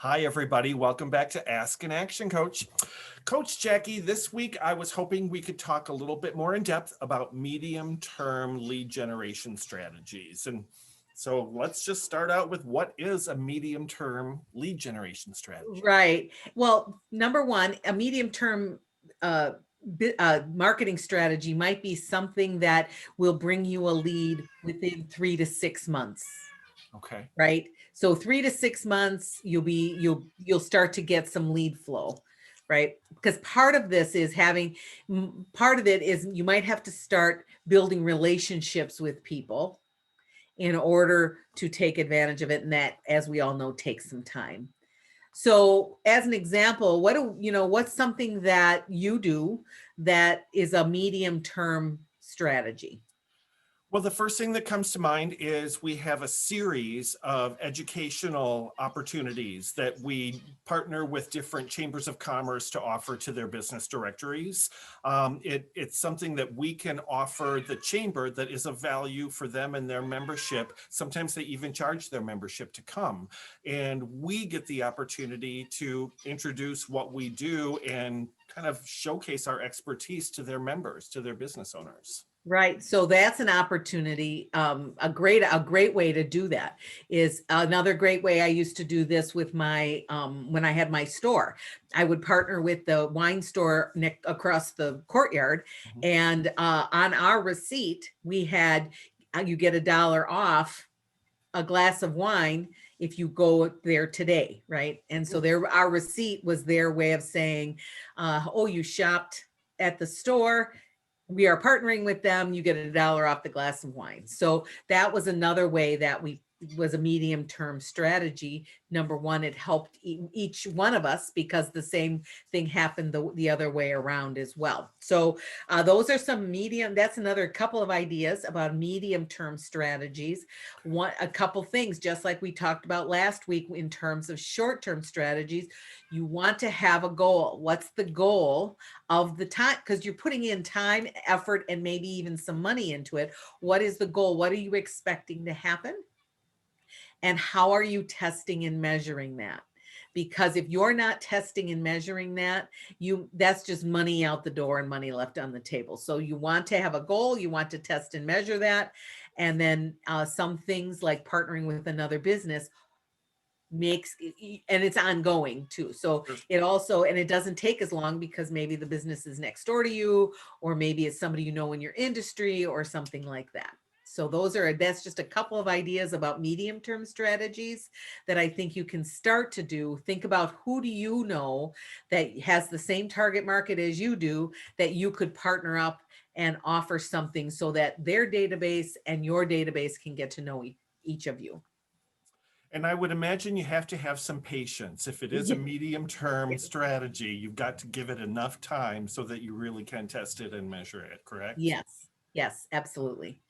Hi, everybody. Welcome back to Ask an Action Coach. Coach Jackie, this week I was hoping we could talk a little bit more in depth about medium-term lead generation strategies. And so let's just start out with what is a medium-term lead generation strategy? Right. Well, number one, a medium term uh, marketing strategy might be something that will bring you a lead within 3 to 6 months. Okay. Right. So 3 to 6 months, you'll start to get some lead flow. Right. Because part of this is part of it is you might have to start building relationships with people in order to take advantage of it. And that, as we all know, takes some time. So, as an example, what's something that you do that is a medium term strategy? Well, the first thing that comes to mind is we have a series of educational opportunities that we partner with different chambers of commerce to offer to their business directories. It's something that we can offer the chamber that is of value for them and their membership. Sometimes they even charge their membership to come. And we get the opportunity to introduce what we do and kind of showcase our expertise to their members, to their business owners. Right. So that's an opportunity. A great way to do that is another great way. I used to do this with my when I had my store. I would partner with the wine store across the courtyard, Mhm. and on our receipt we had you get $1 off a glass of wine if you go there today, right? And so there, our receipt was their way of saying, "Oh, you shopped at the store. We are partnering with them. You get $1 off the glass of wine." So that was another way that we was a medium term strategy. Number one, it helped each one of us because the same thing happened the other way around as well. So those are some medium. That's another couple of ideas about medium term strategies. A couple things, just like we talked about last week in terms of short term strategies. You want to have a goal. What's the goal of the time? Because you're putting in time, effort, and maybe even some money into it. What is the goal? What are you expecting to happen? And how are you testing and measuring that? Because if you're not testing and measuring that, that's just money out the door and money left on the table. So you want to have a goal, you want to test and measure that. And then some things like partnering with another business and it's ongoing too. So Sure. it also, and it doesn't take as long because maybe the business is next door to you, or maybe it's somebody you know in your industry or something like that. So that's just a couple of ideas about medium term strategies that I think you can start to do. Think about, who do you know that has the same target market as you do, that you could partner up and offer something so that their database and your database can get to know each of you. And I would imagine you have to have some patience. If it is a medium-term strategy, you've got to give it enough time so that you really can test it and measure it, correct? Yes. Yes, absolutely.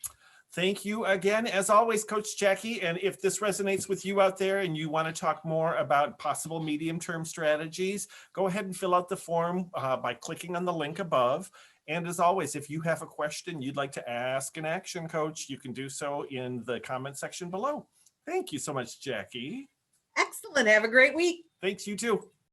Thank you again, as always, Coach Jackie. And if this resonates with you out there and you want to talk more about possible medium-term strategies, go ahead and fill out the form by clicking on the link above. And as always, if you have a question you'd like to ask an action coach, you can do so in the comment section below. Thank you so much, Jackie. Excellent. Have a great week. Thanks, you too.